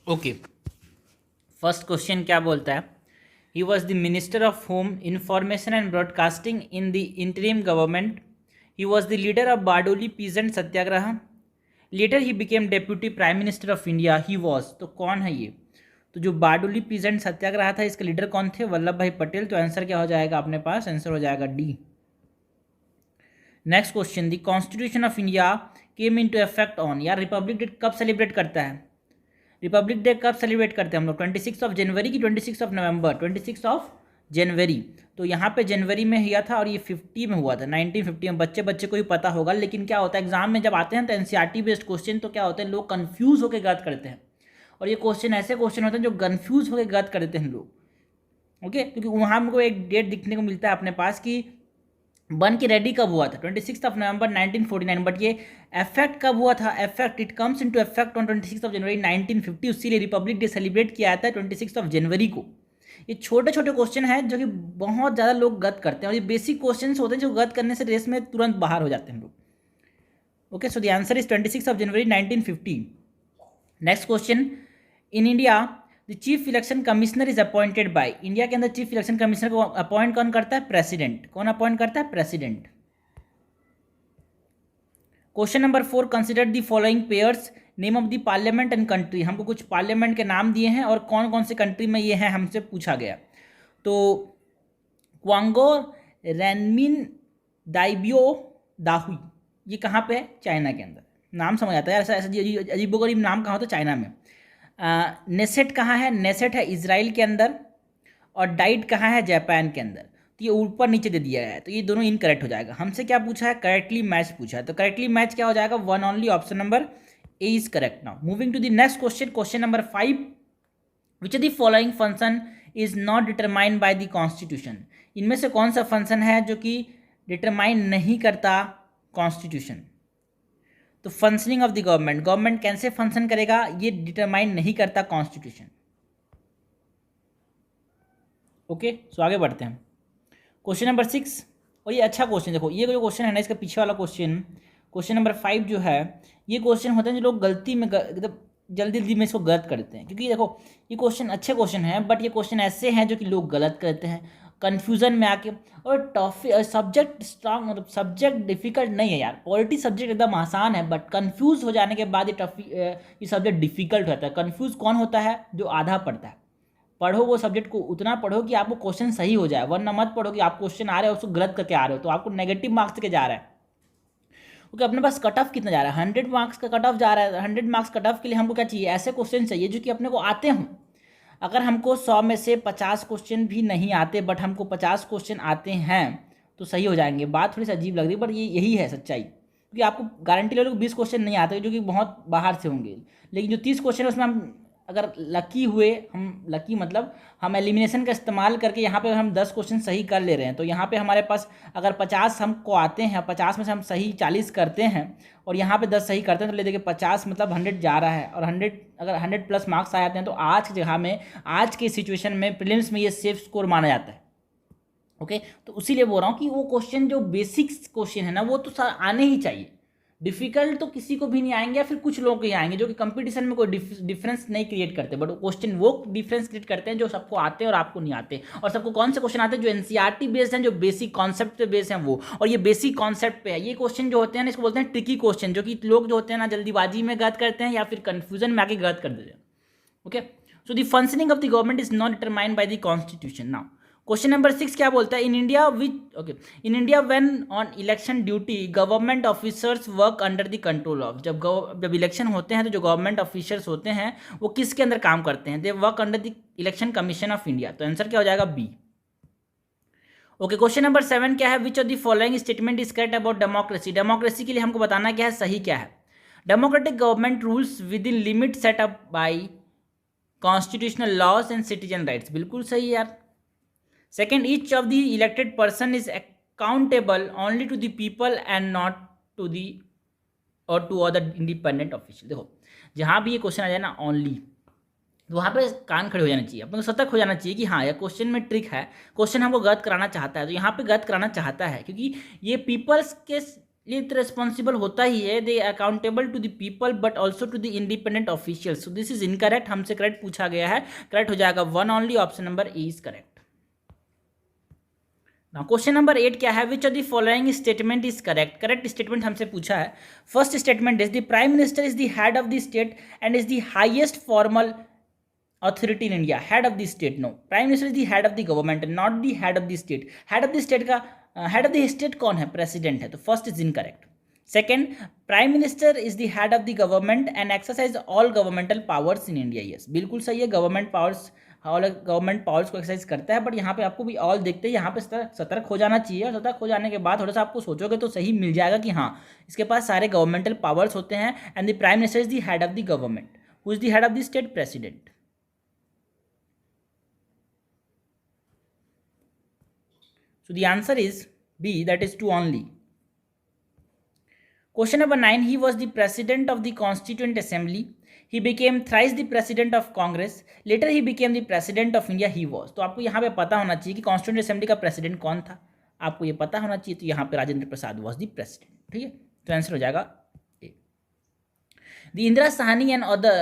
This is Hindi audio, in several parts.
ओके, फर्स्ट क्वेश्चन क्या बोलता है? He was the minister of home, information and broadcasting in the interim government. He was the leader of Bardoli peasant Satyagraha. Later he became deputy prime minister of India. He was, तो कौन है ये? तो जो बारडोली पीजेंट सत्याग्रह था इसके लीडर कौन थे? वल्लभ भाई पटेल. तो आंसर क्या हो जाएगा अपने पास? आंसर हो जाएगा D. Next question, the constitution of India came into effect on. यार रिपब्लिक डे कब सेलिब्रेट करता है? रिपब्लिक डे कब सेलिब्रेट करते हैं हम लोग? 26 ऑफ जनवरी की 26 ऑफ नवंबर? 26 of January. तो यहाँ पे जनवरी में हुआ था और ये 50 में हुआ था, 1950 में. बच्चे बच्चे को ही पता होगा. लेकिन क्या होता है एग्जाम में जब आते हैं तो एनसीईआरटी बेस्ड क्वेश्चन, तो क्या होते हैं लोग कंफ्यूज होकर गलत करते हैं. और ये क्वेश्चन ऐसे क्वेश्चन होते हैं जो कंफ्यूज होकर गलत कर देते हैं लोग. ओके, क्योंकि वहाँ हमको एक डेट दिखने को मिलता है अपने पास कि बन के रेडी कब हुआ था? 26 ऑफ नवंबर 1949. बट ये इफेक्ट कब हुआ था? Effect it comes into effect on 26 of January 1950. इसीलिए रिपब्लिक डे सेलिब्रेट किया जाता है 26 ऑफ जनवरी को. ये छोटे छोटे क्वेश्चन हैं जो कि बहुत ज़्यादा लोग गलत करते हैं, और ये बेसिक क्वेश्चन होते हैं जो गलत करने से रेस में तुरंत बाहर हो जाते हैं लोग. Okay, so the answer is 26 of January 1950. Next question, in India the chief election commissioner is appointed by. India के अंदर चीफ इलेक्शन कमिश्नर को अपॉइंट कौन करता है? प्रेसिडेंट. कौन अपॉइंट करता है? President. Question number 4, consider the following pairs, name of the parliament and country. हमको कुछ पार्लियामेंट के नाम दिए हैं और कौन कौन से कंट्री में ये हैं हमसे पूछा गया. तो क्वांगो, रेनमिन, दाइबियो, दाहुई, ये कहाँ पे है? चाइना के अंदर. नाम समझ आता है यार, ऐसा ऐसा अजीबोगरीब नाम कहाँ होता है? चाइना में. नेसेट कहाँ है? नेसेट है इजराइल के अंदर. और डाइट कहाँ है? जापान के अंदर. तो ये ऊपर नीचे दे दिया है, तो ये दोनों इनकरेक्ट हो जाएगा. हमसे क्या पूछा है? करेक्टली मैच पूछा है. तो करेक्टली मैच क्या हो जाएगा? One only, option number A is correct. Now moving to the next question, question number 5, which of the following function is not determined by the constitution. इनमें से कौन सा फंक्शन है जो कि डिटरमाइन नहीं करता कॉन्स्टिट्यूशन? तो functioning of the government, government कैसे फंक्शन करेगा ये डिटरमाइन नहीं करता कॉन्स्टिट्यूशन. ओके, सो आगे बढ़ते हैं. क्वेश्चन नंबर 6, और ये अच्छा क्वेश्चन, देखो ये जो क्वेश्चन है ना, इसका पीछे वाला क्वेश्चन, क्वेश्चन नंबर 5 जो है, ये क्वेश्चन होते हैं जो लोग गलती में मतलब जल्दी जल्दी में इसको गलत करते हैं. क्योंकि देखो ये क्वेश्चन अच्छे क्वेश्चन हैं, बट ये क्वेश्चन ऐसे हैं जो कि लोग गलत करते हैं कन्फ्यूजन में आके. और टॉफी सब्जेक्ट स्ट्रांग, मतलब सब्जेक्ट डिफिकल्ट नहीं है यार. पॉलिटी सब्जेक्ट एकदम आसान है, बट कन्फ्यूज हो जाने के बाद ये सब्जेक्ट डिफिकल्ट होता है. कन्फ्यूज कौन होता है? जो आधा पढ़ता है. पढ़ो वो सब्जेक्ट को उतना पढ़ो कि आपको क्वेश्चन सही हो जाए, वरना मत पढ़ो कि आप क्वेश्चन आ रहे हो उसको गलत करके आ रहे हो, तो आपको नेगेटिव मार्क्स के जा रहा है. क्योंकि अपने पास कट ऑफ कितना जा रहा है? 100 मार्क्स का कट ऑफ जा रहा है. 100 मार्क्स कट ऑफ के लिए हमको क्या चाहिए? ऐसे क्वेश्चन चाहिए जो कि अपने को आते हों. अगर हमको 100 में से 50 क्वेश्चन भी नहीं आते, बट हमको 50 क्वेश्चन आते हैं, तो सही हो जाएंगे. बात थोड़ी सी अजीब लग रही है, बट ये यही है सच्चाई. क्योंकि आपको गारंटी ले लो 20 क्वेश्चन नहीं आते जो कि बहुत बाहर से होंगे, लेकिन जो 30 क्वेश्चन है उसमें हम अगर लकी हुए, हम लकी मतलब हम एलिमिनेशन का इस्तेमाल करके यहाँ पे हम 10 क्वेश्चन सही कर ले रहे हैं, तो यहाँ पे हमारे पास अगर 50 हमको आते हैं, 50 में से हम सही 40 करते हैं और यहाँ पे 10 सही करते हैं, तो ले देखिए 50 मतलब 100 जा रहा है. और 100 अगर 100 प्लस मार्क्स आ जाते हैं तो आज की जगह में, आज की सिचुएशन में प्रीलिम्स में ये सेफ स्कोर माना जाता है. ओके, तो उसीलिए बोल रहा हूँ कि वो क्वेश्चन जो बेसिक्स क्वेश्चन है ना, वो तो आने ही चाहिए. डिफिकल्ट तो किसी को भी नहीं आएंगे, या फिर कुछ लोग ही आएंगे जो कि कंपटीशन में कोई डिफरेंस नहीं क्रिएट करते, बट क्वेश्चन वो डिफरेंस क्रिएट करते हैं जो सबको आते हैं और आपको नहीं आते. और सबको कौन से क्वेश्चन आते हैं? जो एनसीईआरटी बेस्ड हैं, जो बेसिक कॉन्सेप्ट पे बेस्ड हैं वो. और ये बेसिक कॉन्सेप्ट पे है. ये क्वेश्चन जो होते हैं ना, इसको बोलते हैं ट्रिकी क्वेश्चन, जो कि लोग जो होते हैं ना जल्दीबाजी में गलत करते हैं या फिर कंफ्यूजन में आके गलत कर देते हैं. Okay, so the functioning of the government is not determined by the constitution. Now question number 6 क्या बोलता है? In India in India when on election duty government officers work under the control of. जब इलेक्शन होते हैं तो जो गवर्नमेंट ऑफिसर्स होते हैं वो किसके अंदर काम करते हैं? They work under the election commission of India. तो आंसर क्या हो जाएगा? बी. ओके, क्वेश्चन नंबर 7 क्या है? Which of the following statement is correct about democracy. Democracy के लिए हमको बताना क्या है, सही क्या है. Democratic government rules within limit set up by constitutional laws and citizen rights. बिल्कुल सही यार. Second, each of the elected person is accountable only to the people and not to the or to other independent official. देखो जहाँ भी ये क्वेश्चन आ जाए ना ओनली, तो वहाँ पे कान खड़े हो जाना चाहिए, अपन को सतर्क हो जाना चाहिए कि हाँ, यह क्वेश्चन में ट्रिक है, क्वेश्चन हमको गलत कराना चाहता है, तो यहाँ पे गलत कराना चाहता है, क्योंकि ये पीपल्स के ये तो रिस्पॉन्सिबल होता ही है, they accountable to the people but also to the independent official, so this is incorrect, हमसे करेक्ट पूछा गया है, करेक्ट हो जाएगा one only, option number A is correct. Question number 8 क्या है, which of the following statement is correct, correct statement हमसे पूछा है। First statement is the prime minister is the head of the state and is the highest formal authority in India, head of the state, no, prime minister is the head of the government not the head of the state, head of the state का head of the state कौन है, president है, तो first is incorrect। second, prime minister is the head of the government and exercise all governmental powers in India, yes बिल्कुल सही है, गवर्नमेंट पावर्स गवर्नमेंट पावर्स को एक्सरसाइज करता है, बट यहाँ पे आपको भी ऑल देखते हैं, यहाँ पे सतर्क हो जाना चाहिए, और सतर्क हो जाने के बाद थोड़ा सा आपको सोचोगे तो सही मिल जाएगा कि हाँ इसके पास सारे गवर्नमेंटल पावर्स होते हैं, and the prime minister is the head of the government, who is the head of the state, president. So the answer is B, that is 2 only. Question number 9, he was the president of the Constituent Assembly. He became thrice the president of Congress. Later he became the president of India. He was. तो आपको यहाँ पे पता होना चाहिए कि Constituent Assembly का president कौन था, आपको ये पता होना चाहिए, तो यहाँ पे Rajendra Prasad was the president, ठीक है, तो आंसर हो जाएगा A. The Indira Sahani and other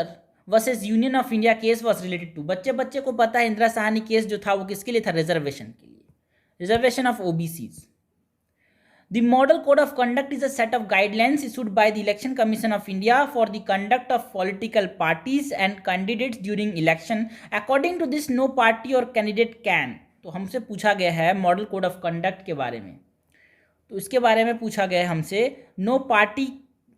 versus union of India case was related to, बच्चे को पता है इंदिरा साहनी केस जो था वो किसके लिए था, रिजर्वेशन के लिए, reservation of OBCs. The Model Code of Conduct is a set of guidelines issued by the Election Commission of India for the conduct of political parties and candidates during election. According to this, no party or candidate can. तो हमसे पूछा गया है मॉडल कोड ऑफ कंडक्ट के बारे में, तो इसके बारे में पूछा गया है हमसे, नो पार्टी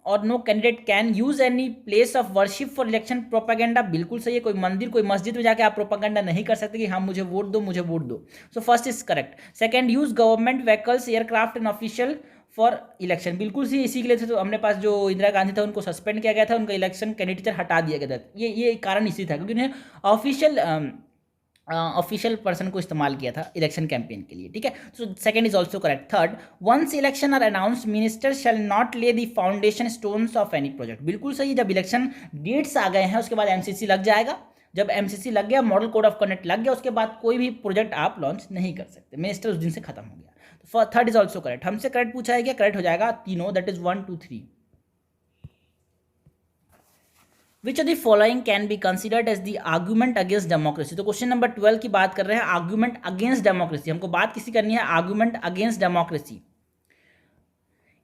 और no candidate can use any place of worship for election propaganda, बिल्कुल सही है, कोई मंदिर कोई मस्जिद में जाके आप प्रोपागेंडा नहीं कर सकते कि हाँ मुझे वोट दो मुझे वोट दो, सो first is correct. Second, use government vehicles aircraft and official for election, बिल्कुल सही, इसी के लिए थे, तो हमने पास जो इंदिरा गांधी था उनको सस्पेंड किया गया था, उनका इलेक्शन कैंडिडेचर हटा दिया गया था, ये कारण इसी था क्योंकि उन्हें ऑफिशियल पर्सन को इस्तेमाल किया था इलेक्शन कैंपेन के लिए, ठीक है, so second is also correct. Third, once election are announce minister shall not lay the foundation stones of any project, बिल्कुल सही, जब इलेक्शन डेट्स आ गए हैं उसके बाद एमसीसी लग जाएगा, जब एमसीसी लग गया, मॉडल कोड ऑफ कंडक्ट लग गया, उसके बाद कोई भी प्रोजेक्ट आप लॉन्च नहीं कर सकते, मिनिस्टर उस दिन से खत्म हो गया, तो थर्ड इज ऑल्सो करेक्ट। हमसे करेक्ट पूछा है क्या, करेक्ट हो जाएगा तीनों, that is 1 2 3। Which of the following can be considered as the argument against democracy? तो क्वेश्चन नंबर 12 की बात कर रहे हैं, आर्गुमेंट अगेंस्ट डेमोक्रेसी, हमको बात किसी करनी है, argument against democracy.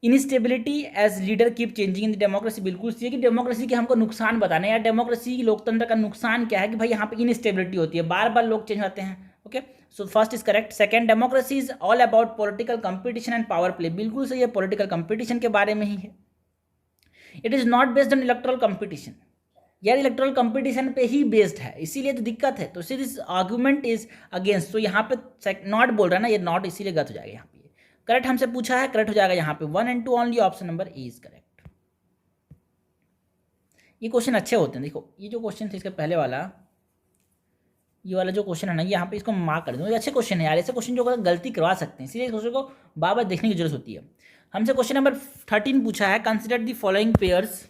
Instability as leader keep changing in the democracy, बिल्कुल सही है कि डेमोक्रेसी के हमको नुकसान बताने हैं, यार डेमोक्रेसी लोकतंत्र का नुकसान क्या है कि भाई यहाँ पे इनस्टेबिलिटी होती है, बार बार लोग चेंज होते हैं, okay, so first is correct. Second, democracy is all about political competition and power play, बिल्कुल सही है, पॉलिटिकल कंपटीशन के बारे में ही है। It is not based on electoral competition, यार इलेक्ट्रल कंपटीशन पे ही बेस्ड है, इसीलिए तो दिक्कत है, तो दिस आर्गुमेंट इज अगेंस्ट, तो यहाँ पे नॉट बोल रहा है ना, ये नॉट इसीलिए गलत हो जाएगा, यहाँ पे करेक्ट हमसे पूछा है, करेक्ट हो जाएगा यहाँ पे 1 and 2 only, option number A is correct. ये क्वेश्चन अच्छे होते हैं, देखो ये जो क्वेश्चन थे इसके पहले वाला, ये वाला जो क्वेश्चन है ना, यहाँ पे इसको मार्क कर दो, ये अच्छे क्वेश्चन है यार, ऐसे क्वेश्चन जो गलती करवा सकते हैं, इसीलिए इस क्वेश्चन को बार बार देखने की जरूरत होती है। हमसे क्वेश्चन नंबर 13 पूछा है, consider the following pairs,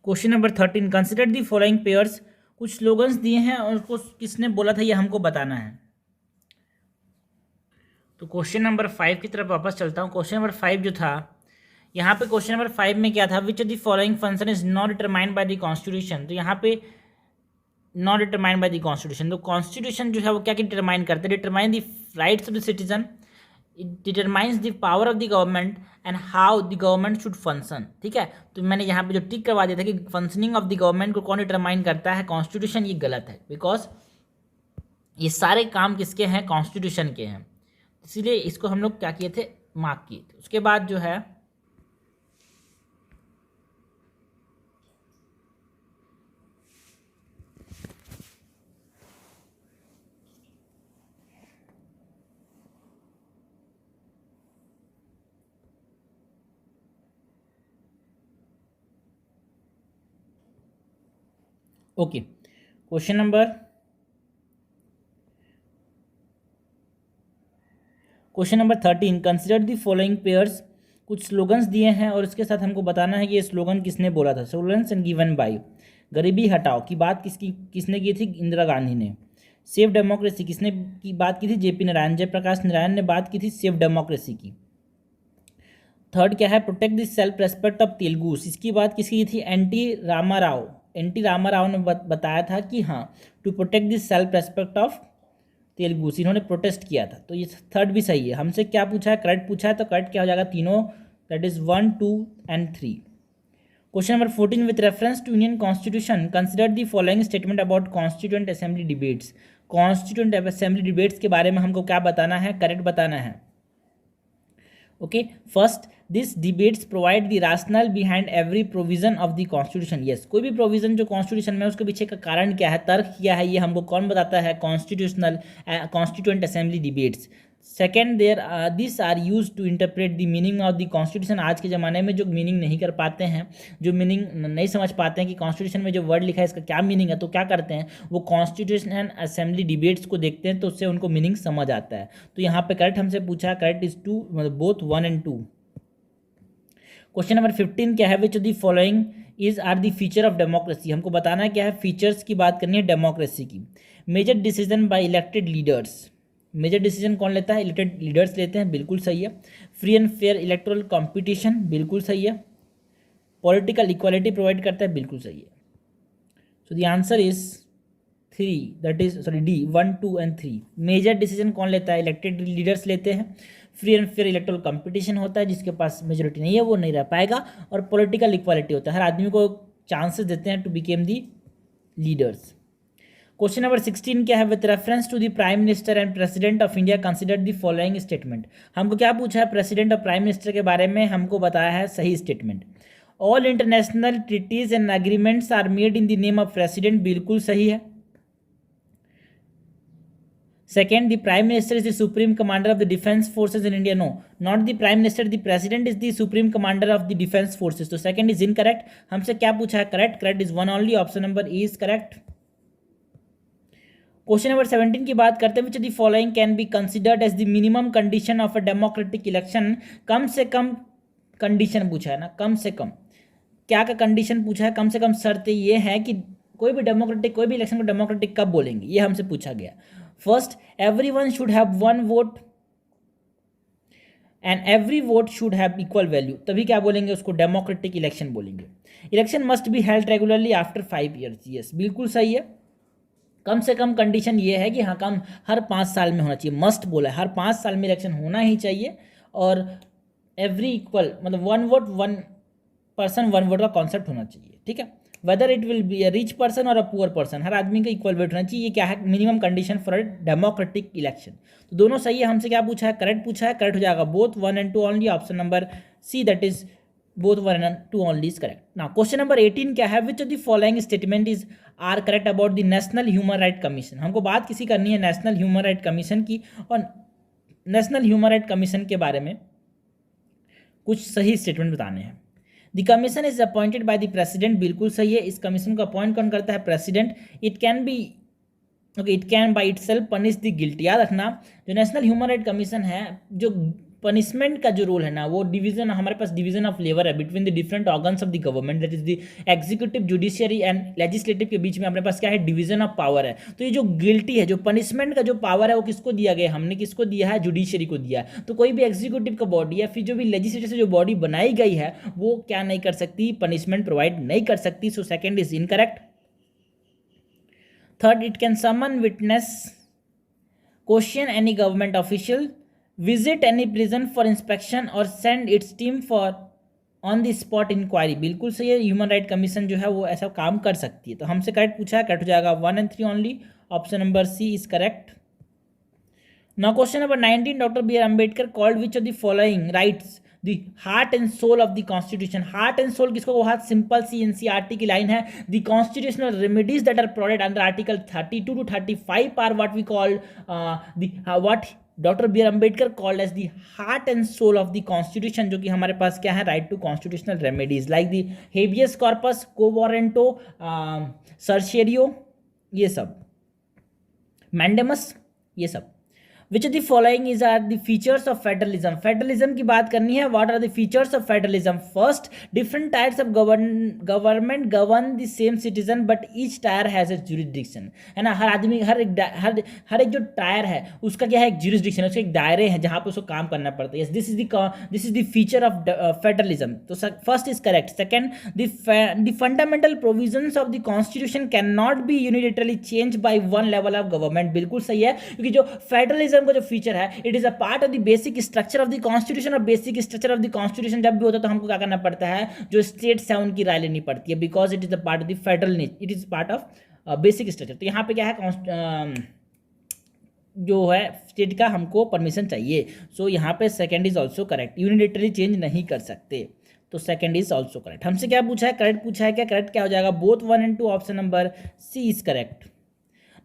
question number 13, consider the following pairs, कुछ स्लोगन्स दिए हैं और उसको किसने बोला था ये हमको बताना है। तो क्वेश्चन नंबर 5 की तरफ वापस चलता हूँ। क्वेश्चन नंबर 5 जो था, यहाँ पे क्वेश्चन नंबर 5 में क्या था, विच of the following function is not determined by the constitution, तो यहाँ पे not determined by the constitution, तो कॉन्स्टिट्यूशन जो है वो क्या डिटरमाइन करते हैं, determine the rights of the citizen, it determines the power of the government and how the government should function, ठीक है, तो मैंने यहाँ पे जो टिक करवा दिया था कि फंक्शनिंग ऑफ द गवर्नमेंट को कौन डिटरमाइन करता है, कॉन्स्टिट्यूशन, ये गलत है, बिकॉज ये सारे काम किसके हैं, कॉन्स्टिट्यूशन के हैं, इसीलिए इसको हम लोग क्या किए थे, मार्क किए थे। उसके बाद जो है okay, question number 13, consider the following pairs, कुछ स्लोगन्स दिए हैं और इसके साथ हमको बताना है कि ये स्लोगन किसने बोला था। स्लोगन्स एंड गिवन बाय, गरीबी हटाओ की बात किसने की थी, इंदिरा गांधी ने। सेव डेमोक्रेसी किसने की बात की थी, जेपी नारायण, जयप्रकाश नारायण ने बात की थी सेव डेमोक्रेसी की। थर्ड क्या है, protect the self respect of Telugus. इसकी बात किसकी थी, एन टी रामाराव ने बताया था कि हाँ, to protect the self respect of Telugus, इन्होंने प्रोटेस्ट किया था। तो ये थर्ड भी सही है। हमसे क्या पूछा है, करेक्ट पूछा है, तो करेक्ट क्या हो जाएगा, तीनों, that is 1, 2 and 3। Question number 14, with reference to Indian constitution consider the following statement about constituent assembly debates. Constituent assembly debates के बारे में हमको क्या बताना है, करेक्ट बताना है। Okay, first, this debates provide the rational behind every provision of the constitution. Yes, कोई भी प्रोविजन जो कॉन्स्टिट्यूशन में है उसके पीछे का कारण क्या है, तर्क क्या है, ये हमको कौन बताता है, constituent assembly debates. Second, this are use to interpret the meaning of the constitution. आज के ज़माने में जो मीनिंग नहीं कर पाते हैं, जो मीनिंग नहीं समझ पाते हैं कि कॉन्स्टिट्यूशन में जो वर्ड लिखा है इसका क्या मीनिंग है, तो क्या करते हैं, वो कॉन्स्टिट्यूशन असेंबली डिबेट्स को देखते हैं, तो उससे उनको मीनिंग समझ आता है। तो यहाँ पे करेक्ट हमसे पूछा, करेक्ट इज 2, मतलब बोथ 1 and 2। क्वेश्चन नंबर 15 क्या है, which of the following is are the feature of democracy. हमको बताना है क्या है, फीचर्स की बात करनी है डेमोक्रेसी की। Major decision by elected leaders, major decision कौन लेता है, इलेक्टेड लीडर्स लेते हैं, बिल्कुल सही है। Free and fair electoral competition, बिल्कुल सही है। पॉलिटिकल इक्वालिटी प्रोवाइड करता है, बिल्कुल सही है। So the answer is 3, that is sorry D, 1, 2 and 3। Major decision कौन लेता है, इलेक्टेड लीडर्स लेते हैं। Free and fair electoral competition होता है, जिसके पास मेजोरिटी नहीं है वो नहीं रह पाएगा। और पॉलिटिकल इक्वालिटी होता है, हर आदमी को चांसेस देते हैं to became the leaders. Question number 16 क्या है, with reference to the prime minister and president of India consider the following statement. हमको क्या पूछा है, प्रेसिडेंट और प्राइम मिनिस्टर के बारे में हमको बताया है सही statement. All international treaties and agreements are made in the name of president, बिल्कुल सही है। Second, the Prime Minister is the Supreme Commander of the Defence Forces in India. No, not the Prime Minister. The President is the Supreme Commander of the Defence Forces. So second is incorrect. हमसे क्या पूछा है, correct? Correct is 1 only. Option number E is correct. Question number 17 की बात करते हैं, which of the following can be considered as the minimum condition of a democratic election। कम से कम कंडीशन पूछा है ना, कम से कम क्या का कंडीशन पूछा है, कम से कम शर्त ये है कि कोई भी इलेक्शन को डेमोक्रेटिक कब बोलेंगे, ये हमसे पूछा गया। First, everyone should have 1 vote and every vote should have equal value, तभी क्या बोलेंगे, उसको डेमोक्रेटिक इलेक्शन बोलेंगे। Election must be held regularly after 5 years। Yes, बिल्कुल सही है। कम से कम कंडीशन ये है कि हाँ, कम हर 5 साल में होना चाहिए, मस्ट बोला है, हर 5 साल में इलेक्शन होना ही चाहिए। और एवरी इक्वल, मतलब 1 vote 1 person 1 vote का कॉन्सेप्ट होना चाहिए, ठीक है। Whether it will be a rich person और अ पुअर पर्सन, हर आदमी का इक्वल वेट होना चाहिए। ये क्या है, minimum condition for a democratic election. तो दोनों सही है। हमसे क्या पूछा है, करेक्ट पूछा है, करेक्ट हो जाएगा both 1 and 2 only. Option number C, that is both 1 and 2 only is correct. Now question number 18 क्या है, which of the following statement is are correct about the national human right commission. हमको बात किसी करनी है नेशनल ह्यूमन राइट कमीशन की, और नेशनल ह्यूमन राइट कमीशन के बारे में कुछ सही स्टेटमेंट बताने हैं। The commission is appointed by the president, बिल्कुल सही है। इस कमीशन को अपॉइंट कौन करता है, president. It can B it can by itself punish the guilty. याद रखना, जो नेशनल ह्यूमन राइट कमीशन है, जो पनिशमेंट का जो रोल है ना, वो डिवीजन, हमारे पास डिवीजन ऑफ लेबर है between the different organs of the government, that is the executive, judiciary and legislative के बीच में अपने पास क्या है, डिवीजन ऑफ पावर है। तो ये जो गिल्टी है, जो पनिशमेंट का जो पावर है, वो किसको दिया गया, हमने किसको दिया है, जुडिशियरी को दिया है। तो कोई भी एग्जीक्यूटिव का बॉडी या फिर जो भी लेजिस्लेटिव से जो बॉडी बनाई गई है, वो क्या नहीं कर सकती, पनिशमेंट प्रोवाइड नहीं कर सकती। So second is incorrect. Third, it can summon witness, question any government official, visit any prison for inspection और send its team for on the spot inquiry, बिल्कुल सही है। ह्यूमन राइट कमीशन जो है वो ऐसा काम कर सकती है। तो हमसे करेक्ट पूछा है, करेक्ट हो जाएगा 1 and 3 only. Option number C is correct. Now question number 19, doctor B R Ambedkar called which of the following rights the heart and soul of the constitution. Heart and soul किसको कहा, सिंपल सी एनसीईआरटी की लाइन है, the constitutional remedies that are provided under article 32 to 35 are what we call what doctor B R Ambedkar called as the heart and soul of the constitution, जो कि हमारे पास क्या है, right to constitutional remedies like the habeas corpus, quo warranto, certiorari, ये सब, मैंडेमस, ये सब। Which of the following is are the features of federalism, federalism की बात करनी है, what are the features of federalism. First, different tiers of government govern the same citizen but each tier has a jurisdiction, है ना, हर आदमी हर एक जो टायर है उसका क्या है, एक ज्यूरिसडिक्शन है, उसके एक दायरे हैं जहां पे उसको काम करना पड़ता है। Yes, this is the feature of federalism. तो first is correct. Second, the fundamental provisions of the constitution can not be unilaterally change by one level of government, बिल्कुल सही है, क्योंकि जो फेडरलिज्म का जो फीचर है, it is a part of the basic structure of the constitution, और basic structure of the constitution जब भी होता है तो हमको क्या करना पड़ता है, जो स्टेट्स है उनकी राय लेनी पड़ती है, because it is a part of the federal, it is part of basic structure. तो यहाँ पे क्या है, जो है स्टेट का हमको परमिशन चाहिए, सो यहाँ पे second is also correct, unilaterally change नहीं कर सकते, तो सेकंड इज ऑल्सो करेक्ट। हमसे क्या पूछा है, करेक्ट पूछा है, क्या करेक्ट क्या हो जाएगा, both 1 and 2, option number C is correct.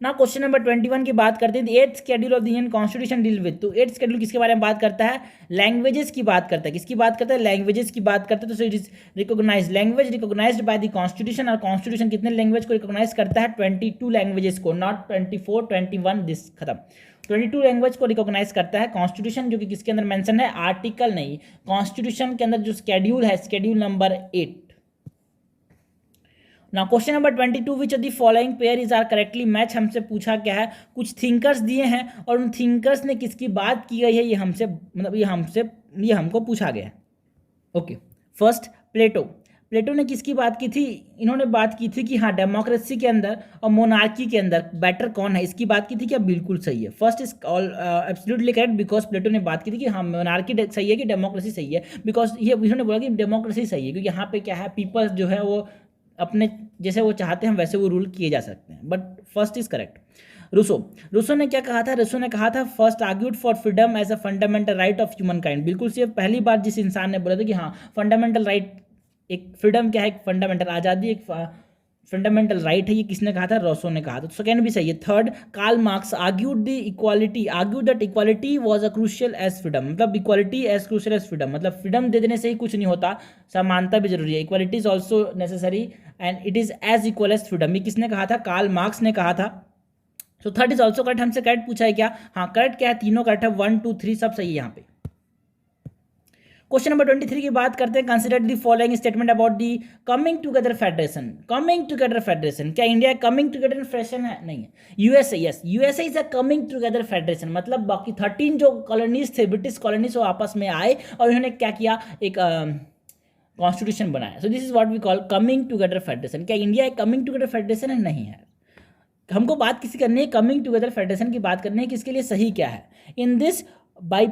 ना क्वेश्चन नंबर 21 की बात करते हैं, eighth schedule of the Indian constitution deal with, तो एट्थ शेड्यूल किसके बारे में बात करता है, लैंग्वेजेस की बात करता है, किसकी बात करता है, लैंग्वेजेस की बात करता है। तो it is recognize, language recognized by the constitution, और कॉन्स्टिट्यूशन कितने लैंग्वेज को रिकॉग्नाइज करता है, 22 लैंग्वेजेस को, नॉट 24, 21, दिस खत्म, 22 लैंग्वेज को रिकॉग्नाइज करता है कॉन्स्टिट्यूशन, जो कि किसके अंदर मेंशन है, आर्टिकल नहीं, कॉन्स्टिट्यूशन के अंदर जो शेड्यूल है, शेड्यूल नंबर 8। ना question number 22, which of the following pair is are correctly match, हमसे पूछा क्या है, कुछ थिंकर्स दिए हैं और उन थिंकर्स ने किसकी बात की गई है, ये हमसे मतलब ये हमको पूछा गया है। ओके, फर्स्ट प्लेटो, प्लेटो ने किसकी बात की थी, इन्होंने बात की थी कि हाँ डेमोक्रेसी के अंदर और मोनार्की के अंदर बेटर कौन है, इसकी बात की थी, क्या बिल्कुल सही है, first is all absolutely correct, because Plato ने बात की थी कि हाँ मोनार्की सही है कि डेमोक्रेसी सही है, बिकॉज ये इन्होंने बोला कि डेमोक्रेसी सही है, क्योंकि यहाँ पे क्या है, पीपल्स जो है वो अपने जैसे वो चाहते हैं वैसे वो रूल किए जा सकते हैं, but first is correct. Rousseau ने क्या कहा था, रूसो ने कहा था first argued for freedom as a fundamental right of human kind, बिल्कुल सिर्फ पहली बार जिस इंसान ने बोला था कि हाँ फंडामेंटल राइट, एक फ्रीडम क्या है, एक फंडामेंटल आज़ादी, एक फंडामेंटल राइट है, ये किसने कहा था, रूसो ने कहा था। तो सेकेंड भी सही है। Third, Karl Marx argued that equality was a crucial as freedom, मतलब equality as crucial as freedom, मतलब फ्रीडम दे देने से ही कुछ नहीं होता, समानता भी जरूरी है, equality is also necessary and it is as equal as freedom, ये किसने कहा था, कार्ल मार्क्स ने कहा था। तो थर्ड इज ऑल्सो करेक्ट, हमसे करेक्ट पूछा है क्या, हाँ करेक्ट क्या है, तीनों करेक्ट है, 1 2 3 सब सही है यहाँ पे। क्वेश्चन नंबर 23 की बात करते हैं, consider the following statement about the coming together federation, coming together federation, क्या इंडिया कमिंग टुगेदर फेडरेशन है, नहीं है, USA, yes USA is a coming together federation, मतलब बाकी 13 जो कॉलोनीज थे, ब्रिटिश कॉलोनीज, वो आपस में आए और इन्होंने क्या किया, एक कॉन्स्टिट्यूशन बनाया, so this is what we call coming together federation. क्या इंडिया एक कमिंग टुगेदर फेडरेशन है, नहीं है, हमको बात किसी करनी है, कमिंग टुगेदर फेडरेशन की बात करनी है, किसके लिए सही क्या है, in this by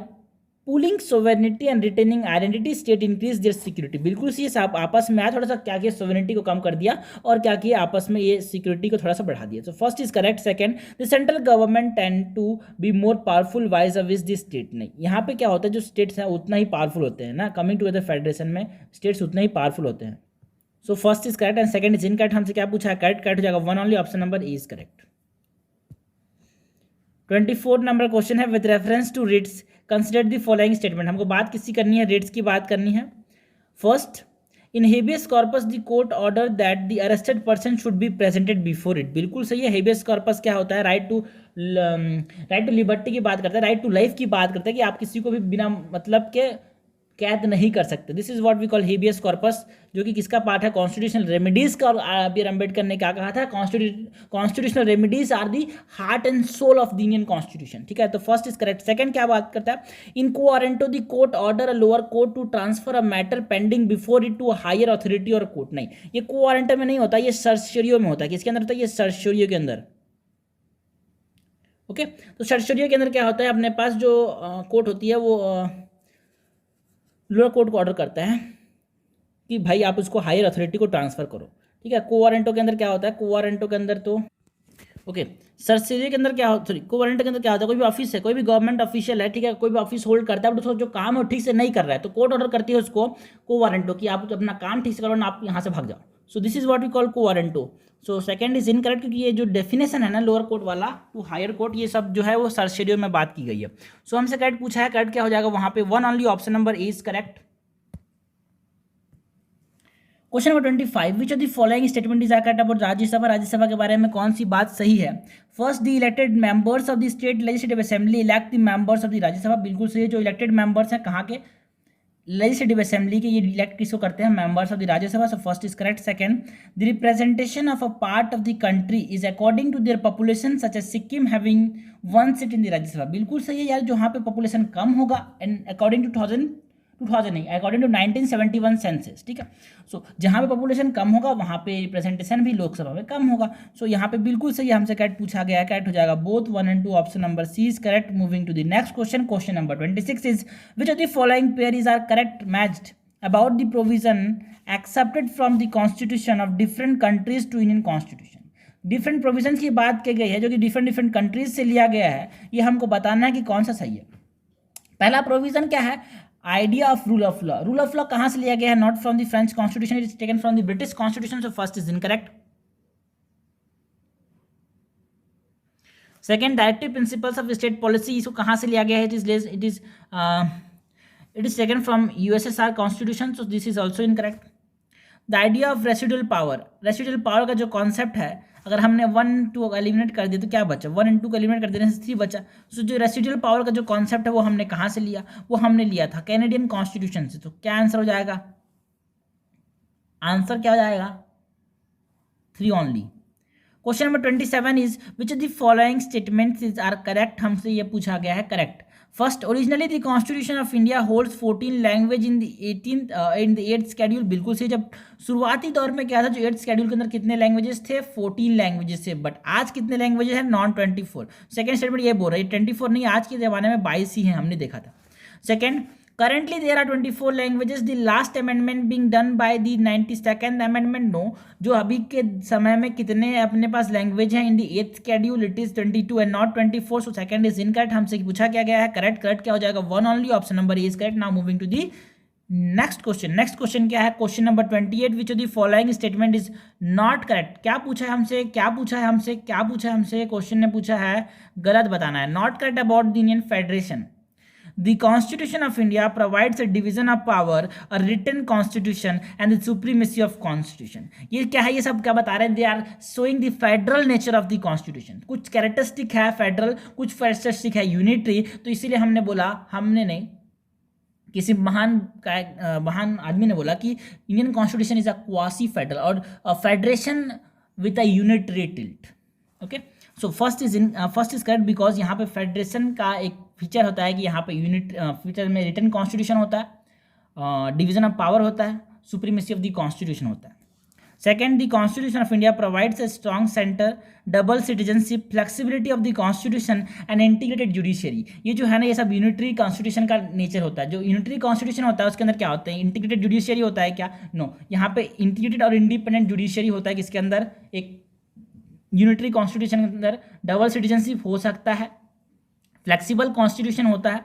pooling sovereignty and retaining identity state increase their security, बिल्कुल सी आप आपस में आया, थोड़ा सा क्या किया, सोवेनिटी को कम कर दिया और क्या किया, आपस में ये सिक्योरिटी को थोड़ा सा बढ़ा दिया। तो first is correct. Second, the central government tend to be more powerful vis-a-vis the state, नहीं, यहाँ पे क्या होता है, जो स्टेट्स हैं उतना ही पावरफुल होते हैं ना, कमिंग टुगेदर फेडरेशन में स्टेट्स उतने ही पावरफुल होते हैं। So first is correct and second is incorrect. हमसे क्या पूछा है, करेक्ट हो जाएगा, 1 only, option number A is correct. 24 number question है, with reference to writs consider the following statement, हमको बात किसकी करनी है, रिट्स की बात करनी है। First, in habeas corpus the court order that the arrested person should be presented before it, बिल्कुल सही है, हेबियस कॉर्पस क्या होता है, राइट टू लिबर्टी की बात करता है, राइट टू लाइफ की बात करता है, कि आप किसी को भी बिना मतलब के कैद नहीं कर सकते, this is what we call habeas corpus, जो कि किसका पार्ट है, कॉन्स्टिट्यूशनल रेमेडीज का। और बी आर अम्बेडकर ने क्या कहा था, constitutional remedies are the heart and soul of the Indian constitution, ठीक है, तो फर्स्ट इज करेक्ट। सेकंड क्या बात करता है, in quo warranto the court order a lower court to transfer a matter pending before it to higher authority और कोर्ट, नहीं, ये कोआरेंटो में नहीं होता, ये सर्शरियो में होता है, किसके अंदर होता है, ये सर्शरियो के अंदर। ओके, तो सर्शरियो के अंदर क्या होता है, अपने पास जो कोर्ट होती है वो लोअर कोर्ट को ऑर्डर करता है कि भाई आप उसको हायर अथॉरिटी को ट्रांसफर करो, ठीक है। कोवारेंटो के अंदर क्या होता है, कोवारेंटो के अंदर तो ओके, सर्सरी के अंदर क्या होता है, सॉरी कोवारेंटो के अंदर क्या होता है, कोई भी ऑफिस है, कोई भी गवर्नमेंट ऑफिशियल है, ठीक है, कोई भी ऑफिस होल्ड करता है, बट उसको जो काम है वो ठीक से नहीं कर रहा है, तो कोर्ट ऑर्डर करती है उसको कोवारेंटो कि आप अपना काम ठीक से करो ना, आप यहाँ से भाग जाओ। So this is what we call quo warranto. So second is incorrect, क्योंकि ये जो डेफिनेशन है ना लोअर कोर्ट वाला टू हायर कोर्ट, ये सब जो है वो सर्शरियो में बात की गई है। सो हमसे करेक्ट पूछा है, करेक्ट क्या हो जाएगा वहाँ पे, 1 only, option number A is correct. Question number 25, which of the following statement is correct about Rajya Sabha. Rajya Sabha के बारे में कौन सी बात सही है। First, the elected members of the state legislative assembly elect the members of the Rajya Sabha. बिल्कुल सही है, जो इलेक्टेड मेंबर्स हैं कहाँ के, लेजिस्लेटिव असेंबली के, ये इलेक्ट किसको करते हैं, members of the Rajya Sabha. So first is correct. Second, the representation of a part of the country is according to their population such as Sikkim having 1 seat in the Rajya Sabha. बिल्कुल सही है यार, जहाँ पे पॉपुलेशन कम होगा एंड अकॉर्डिंग टू 2000 नहीं, अकॉर्डिंग टू 1971 सेंसस, ठीक है। सो जहाँ पे पॉपुलेशन कम होगा वहाँ पे रिप्रेजेंटेशन भी लोकसभा में कम होगा। सो यहाँ पे बिल्कुल सही हमसे करेक्ट पूछा गया है, करेक्ट हो जाएगा both 1 and 2, option number C is correct. Moving to the next question, question number 26 is which of the following pairs are correct matched about the provision accepted from the constitution of different countries to Indian constitution. Different provision की बात की गई है जो कि डिफरेंट कंट्रीज से लिया गया है, ये हमको बताना है कि कौन सा सही है। पहला प्रोविजन क्या है, idea of rule of law. Rule of law कहां से लिया गया है, not from the French constitution, it is taken from the British constitution. So first is incorrect. Second, directive principles of state policy, इसको कहां से लिया गया है, it is taken from USSR constitution. So this is also incorrect. The idea of residual power, residual power का जो कॉन्सेप्ट है, अगर हमने 1 2 एलिमिनेट कर दिया तो क्या बचा, 1 and 2 को एलिमिनेट कर देने से 3 बचा। सो जो रेसिडुअल पावर का जो कॉन्सेप्ट है वो हमने कहाँ से लिया, वो हमने लिया था कैनेडियन कॉन्स्टिट्यूशन से। तो क्या आंसर हो जाएगा, आंसर क्या हो जाएगा, 3 only. Question number 27 is which of the following statements are correct, हमसे ये पूछा गया है, correct. First, originally the constitution of India holds 14 language in the 8th schedule. बिल्कुल सही। जब शुरुआती दौर में क्या था, जो 8th शेड्यूल के अंदर कितने लैंग्वेजेस थे, 14 लैंग्वेजेस थे, बट आज कितने लैंग्वेजेस हैं, नॉन 24। सेकंड स्टेटमेंट ये बोल रहा है 24 नहीं, आज के ज़माने में 22 ही हैं, हमने देखा था। Second, currently there are 24 languages, the last amendment being done by the 92nd amendment, no, जो अभी के समय में कितने अपने पास लैंग्वेज हैं इन the 8th schedule, it is 22 and not 24। So second is incorrect, हमसे पूछा क्या गया है, करेक्ट। करेक्ट क्या हो जाएगा, 1 only, option number A is correct. Now moving to the next question. Next question क्या है, question number 28, which of the following statement is not correct. क्या पूछा है हमसे, क्वेश्चन ने पूछा है, गलत बताना है। Not correct about the Indian federation. The Constitution of India provides a division of power, a written constitution, and the supremacy of constitution. ये क्या है, ये सब क्या बता रहे हैं, they are showing the federal nature of the constitution. कुछ कैरेक्टरिस्टिक है फेडरल, कुछ कैरेक्टरिस्टिक है यूनिटरी। तो इसीलिए हमने बोला, हमने नहीं, किसी महान आदमी ने बोला कि Indian constitution is a quasi federal और federation with a unitary tilt. Okay, so first is correct because यहाँ पे फेडरेशन का एक फीचर होता है कि यहाँ पे फीचर में रिटन कॉन्स्टिट्यूशन होता है, डिवीजन ऑफ पावर होता है, सुप्रीमेसी ऑफ द कॉन्स्टिट्यूशन होता है। Second, the constitution of India provides a strong centre, double citizenship, flexibility of the constitution and integrated judiciary. ये जो है ना, ये सब यूनिटरी कॉन्स्टिट्यूशन का नेचर होता है। जो यूनिटरी कॉन्स्टिट्यूशन होता है उसके अंदर क्या होता है, इंटीग्रेटेड जुडिशियरी होता है क्या, नो, यहाँ पे इंटीग्रेटेड और इंडिपेंडेंट जुडिशियरी होता है, किसके अंदर, एक यूनिटरी कॉन्स्टिट्यूशन के अंदर डबल सिटीजनशिप हो सकता है, फ्लेक्सिबल कॉन्स्टिट्यूशन होता है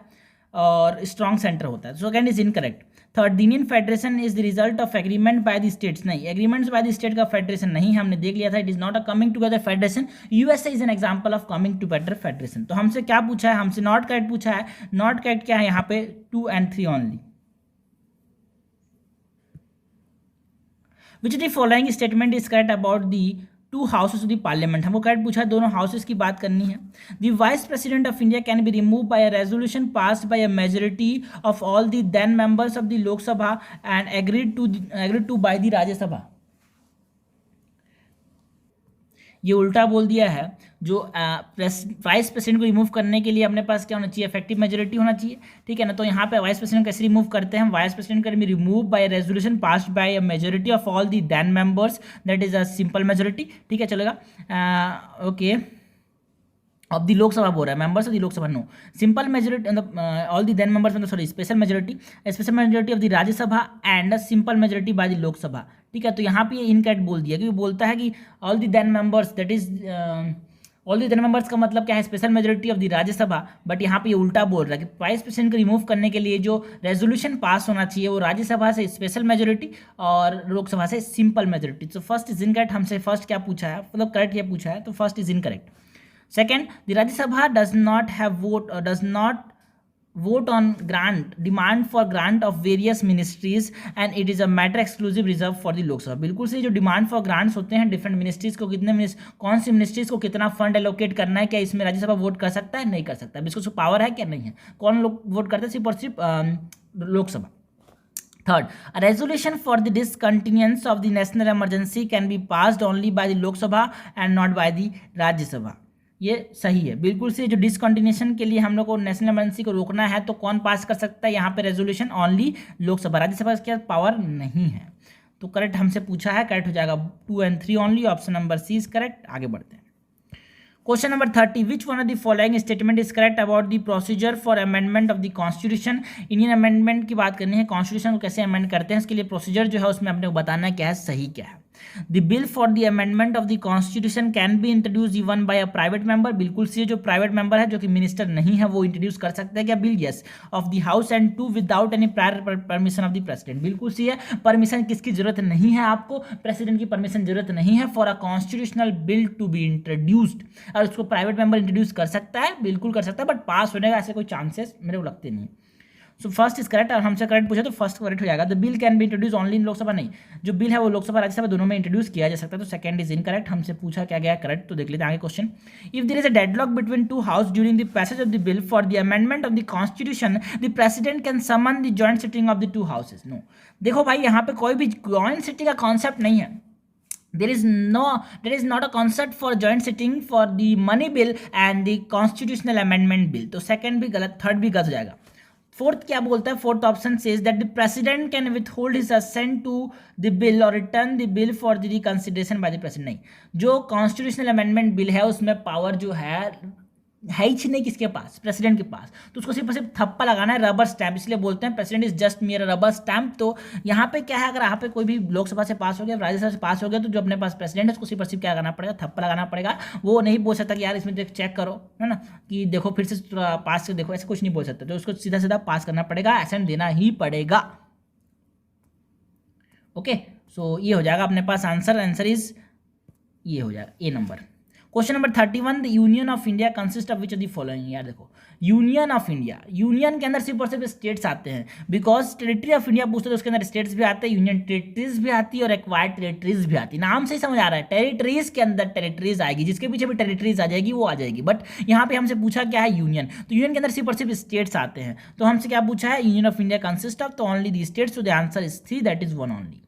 और स्ट्रॉन्ग सेंटर होता है। So second is incorrect. Third, the Indian federation is the result of agreement by the states. नहीं, एग्रीमेंट्स बाय द स्टेट का फेडरेशन नहीं, हमने देख लिया था, it is not a coming together federation. USA is an example of coming together federation. तो हमसे क्या पूछा है, हमसे नॉट करेक्ट पूछा है। नॉट करेक्ट क्या है यहाँ पे, 2 and 3 only. Which the following statement is correct about the 2 houses of the parliament. हमको करेक्ट पूछा है, दोनों हाउसेस की बाट करनी है। The vice president of India can be remove by a resolution passed by a majority of all the then members of the Lok Sabha and agreed to by the Rajya Sabha. ये उल्टा बोल दिया है, जो वाइस प्रेसिडेंट को रिमूव करने के लिए अपने पास क्या होना चाहिए, इफेक्टिव मेजोरिटी होना चाहिए, ठीक है ना। तो यहाँ पे वाइस प्रेसिडेंट कैसे रिमूव करते हैं, vice president can be remove by resolution passed by a majority of all the then members, that is a simple majority, ठीक है, चलेगा। ओके, ऑफ द लोकसभा बोल रहा है, members of the Lok Sabha, no, simple majority all the then members, मतलब sorry, special majority of the Rajya Sabha and simple majority by the Lok Sabha, ठीक है। तो यहाँ पे ये इनकरेक्ट बोल दिया, क्योंकि बोलता है कि all the then members, that is all the then members का मतलब क्या है, special majority of the Rajya Sabha, but यहाँ पे ये उल्टा बोल रहा है कि वाइस प्रेसिडेंट को रिमूव करने के लिए जो रेजोल्यूशन पास होना चाहिए वो राज्यसभा से स्पेशल मेजोरिटी और लोकसभा से सिंपल मेजोरिटी। तो फर्स्ट इज इनकरेक्ट। हमसे फर्स्ट क्या पूछा है, मतलब करेक्ट क्या पूछा है, तो first is incorrect. Second, the Rajya Sabha does not have vote, does not vote on grant demand for grant of various ministries and it is a matter exclusive reserved for the लोक सभा। बिल्कुल सही, जो डिमांड फॉर ग्रांट्स होते हैं डिफरेंट मिनिस्ट्रीज को, कौन सी मिनिस्ट्रीज को कितना फंड एलोकेट करना है, क्या इसमें राज्यसभा वोट कर सकता है? नहीं कर सकता। इसको पावर है क्या? नहीं है। कौन लोग वोट करते हैं? सिर्फ और सिर्फ Lok Sabha. Third, a resolution for the discontinuance of the national emergency can be passed only by the Lok Sabha and not by the Rajya Sabha। ये सही है, बिल्कुल से। जो डिसकंटिन्यूशन के लिए हम लोग को नेशनल इमरजेंसी को रोकना है तो कौन पास कर सकता है यहाँ पे रेजोल्यूशन? ओनली लोकसभा। राज्यसभा के पावर नहीं है। तो करेक्ट हमसे पूछा है, करेक्ट हो जाएगा 2 and 3 only. Option number C is correct. आगे बढ़ते हैं। Question number 30, which one of the following statement is correct about the procedure for amendment of the constitution. Indian amendment की बात करनी है, कॉन्स्टिट्यूशन को कैसे अमेंड करते हैं, इसके लिए प्रोसीजर जो है उसमें अपने को बताना है क्या है, सही क्या है। The bill for the amendment of the constitution can be introduce even bye a private member. बिल्कुल से जो प्राइवेट मेंबर है जो कि मिनिस्टर नहीं है वो इंट्रोड्यूस कर सकता है क्या bill? Yes. Of the house and to without any prior permission of the president. बिल्कुल सी है, परमिशन किसकी जरूरत नहीं है आपको? प्रेसिडेंट की परमिशन जरूरत नहीं है for a constitutional bill to be introduced. और उसको प्राइवेट मेंबर इंट्रोड्यूस कर सकता है, बिल्कुल कर सकता है, बट पास होने का ऐसे कोई चांसेस मेरे को लगते नहीं। सो फर्स्ट इज करेक्ट। और हमसे करेक्ट पूछा तो फर्स्ट करेक्ट हो जाएगा। The bill can be introduce only in Lok Sabha. नहीं, जो बिल है वो लोकसभा राज्यसभा दोनों में इंट्रोड्यूस किया जा सकता है, तो सेकंड इज इनकरेक्ट। हमसे पूछा क्या गया करेक्ट, तो देख लेते हैं आगे question. If there is a deadlock between two house during the passage of the bill for the amendment of the constitution the president can summon the joint sitting of the two houses. No, देखो भाई यहाँ पे कोई भी जॉइंट सिटिंग का कॉन्सेप्ट नहीं है। there is not a concept for joint sitting for the money bill and the constitutional amendment bill। तो सेकंड भी गलत, थर्ड भी गलत हो जाएगा। फोर्थ क्या बोलता है? Fourth option says that the president can withhold his assent to the bill और return the bill for the reconsideration by the president. नहीं, जो कॉन्स्टिट्यूशनल अमेंडमेंट बिल है उसमें पावर जो है ही नहीं किसके पास? प्रेसिडेंट के पास। तो उसको सिर्फ सिर्फ थप्पा लगाना है, रबर स्टैम्प, इसलिए बोलते हैं president is just mayor rubber stamp. तो यहाँ पे क्या है, अगर यहाँ पे कोई भी लोकसभा से पास हो गया, राज्यसभा से पास हो गया, तो जो अपने पास प्रेसिडेंट है उसको सिर्फ सिर्फ क्या करना पड़ेगा? थप्पा लगाना पड़ेगा। वो नहीं बोल सकता कि यार इसमें चेक करो, है ना, कि देखो फिर से पास देखो, ऐसे कुछ नहीं बोल सकता। तो उसको सीधा सीधा पास करना पड़ेगा, एसेंट देना ही पड़ेगा। ओके, सो ये हो जाएगा अपने पास आंसर इज ये हो जाएगा A number. Question number 31, the union of India consist of which of the following. यार देखो, यूनियन ऑफ इंडिया, यूनियन के अंदर सिर्फ और सिर्फ स्टेट्स आते हैं, बिकॉज टेरिटरी ऑफ इंडिया पूछते तो उसके अंदर स्टेट्स भी आते हैं, यूनियन टेरिटरीज भी आती है और एक्वायर्ड टेरिटरीज भी आती है। नाम से ही समझ आ रहा है, टेरिटरीज के अंदर टेरिटरीज आएगी, जिसके पीछे भी टेरिटरीज आ जाएगी वो आ जाएगी। बट यहाँ पे हमसे पूछा क्या है? यूनियन। तो यूनियन के अंदर सिर्फ और सिर्फ स्टेट्स आते हैं। तो हमसे क्या पूछा है? Union of India consist of, तो ओनली दी स्टेट्स। तो the answer is 3, that is 1 only.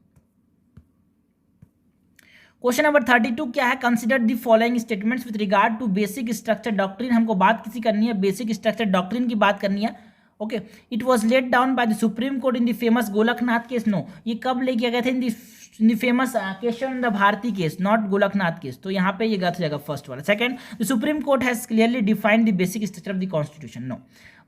Question number 32 क्या है? Consider the following statements with regard to basic structure doctrine. हमको बात किसी करनी है, बेसिक स्ट्रक्चर डॉक्ट्रिन की बात करनी है। Okay, it was laid down by the supreme court in the famous Golaknath case. No, ये कब लेके गए थे? In the famous Keshav Bharati case, not Golaknath case. तो यहाँ पे ये गलत हो जाएगा फर्स्ट वाला। Second, the supreme court has clearly defined the basic structure of the constitution. No,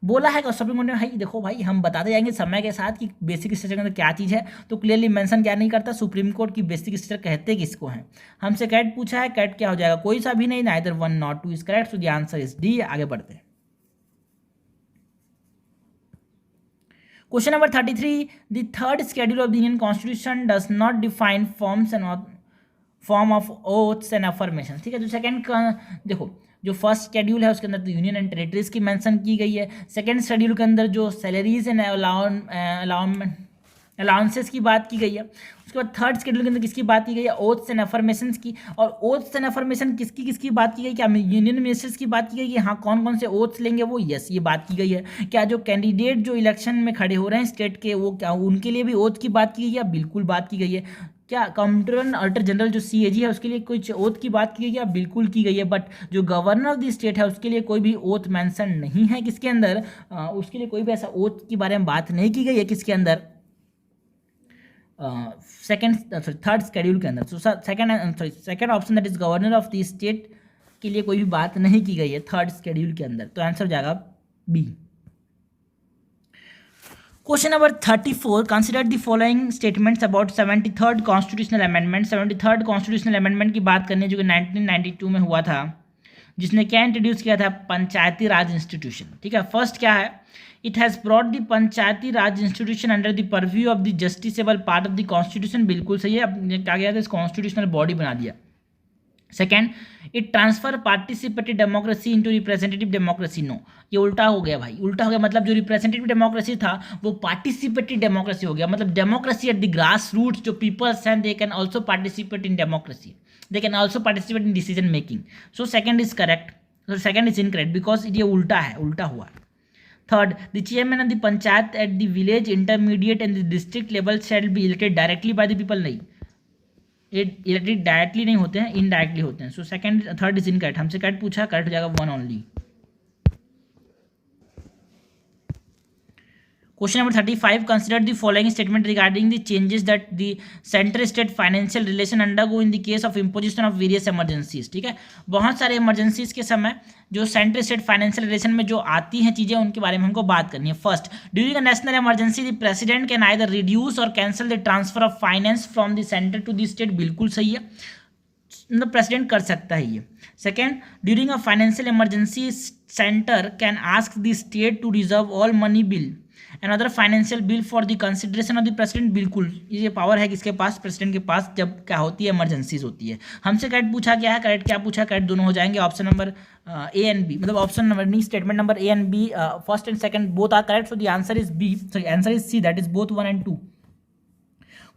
बोला है सुप्रीम कोर्ट ने, भाई देखो भाई हम बताते जाएंगे समय के साथ कि बेसिक स्ट्रक्चर के अंदर क्या चीज़ है। तो क्लियरली मेंशन क्या नहीं करता सुप्रीम कोर्ट की बेसिक स्ट्रक्चर कहते किसको हैं। हमसे कैट पूछा है, कैट क्या हो जाएगा? कोई सा भी नहीं, neither 1 nor 2 is correct. So the answer is D. आगे बढ़ते हैं। Question number 33, the third schedule of the Indian constitution does not define form of oaths and affirmation. ठीक है, जो सेकंड देखो, जो फर्स्ट शेड्यूल है उसके अंदर तो यूनियन एंड टेरिटरीज की मेंशन की गई है। सेकंड शेड्यूल के अंदर जो सैलरीज एंड अलाउंसेस की बात की गई है। उसके बाद थर्ड शेड्यूल के अंदर किसकी बात की गई है? ओथ्स एंड अफर्मेशंस की। और ओथ्स एंड अफर्मेशन किसकी बात की गई? क्या यूनियन मिनिस्टर्स की बात की गई कि हाँ कौन कौन से ओथ्स लेंगे वो? यस, ये बात की गई है। क्या जो कैंडिडेट जो इलेक्शन में खड़े हो रहे हैं स्टेट के, वो क्या उनके लिए भी ओथ की बात की गई है? बिल्कुल बात की गई है। क्या कंप्ट्रोलर एंड ऑडिटर जनरल जो CAG है उसके लिए कुछ ओथ की बात की गई है? बिल्कुल की गई है। बट जो गवर्नर ऑफ द स्टेट है उसके लिए कोई भी ओथ मेंशन नहीं है किसके अंदर, उसके लिए कोई भी ऐसा ओथ के बारे में बात नहीं की गई है किसके अंदर, थर्ड शेड्यूल के अंदर। तो second option that is governor of the state के लिए कोई भी बात नहीं की गई है थर्ड शेड्यूल के अंदर। तो आंसर हो जाएगा B. Question number 34, consider the following statements about 73rd constitutional amendment. 73rd constitutional amendment की बात करनी है जो कि 1992 में हुआ था, जिसने क्या इंट्रोड्यूस किया था? पंचायती राज इंस्टीट्यूशन। ठीक है, फर्स्ट क्या है? It has brought the Panchayati Raj institution under the purview of the justiciable part of the constitution. बिल्कुल सही है, क्या किया था? इस कॉन्स्टिट्यूशनल बॉडी बना दिया। Second, it transfer participative democracy into representative democracy. No, ये उल्टा हो गया भाई, उल्टा हो गया। मतलब जो रिप्रेजेंटेटिव डेमोक्रेसी था वो पार्टिसिपेटिव डेमोक्रेसी हो गया। मतलब democracy at the grass roots, जो पीपल्स हैं they can also participate in democracy, they can also participate in decision making. So second is correct, so second is incorrect because ये उल्टा है, उल्टा हुआ है। Third, the chairman of the panchayat at the village intermediate and the district level shall be elected directly by the people. नहीं, ये इलेक्टेड डायरेक्टली नहीं होते हैं, इनडायरेक्टली होते हैं। So second third is incorrect. हमसे करेक्ट पूछा, करेक्ट हो जाएगा one only. Question number 35. Consider the following statement regarding the changes that the center-state financial relation undergo in the case of imposition of various emergencies. ठीक है, बहुत सारे emergencies के समय जो सेंट्रल स्टेट फाइनेंशियल रिलेशन में जो आती हैं चीज़ें, उनके बारे में हमको बात करनी है। First, during a national emergency the president can either reduce और cancel the transfer of finance from the centre to the state. बिल्कुल सही है, मतलब प्रेसिडेंट कर सकता है ये। Second, during a financial emergency centre can ask the state to reserve all money bill and other financial bill for the consideration of the president. बिल्कुल ये पावर है किसके पास, प्रेसिडेंट के पास, जब क्या होती है, इमरजेंसीज होती है। हमसे करेक्ट पूछा क्या है, करेक्ट क्या पूछा, करेक्ट दोनों हो जाएंगे। Option number A and B, मतलब ऑप्शन नंबर नहीं, statement number A and B, first and second both are correct. So the answer is B, sorry answer is C, that is both 1 and 2।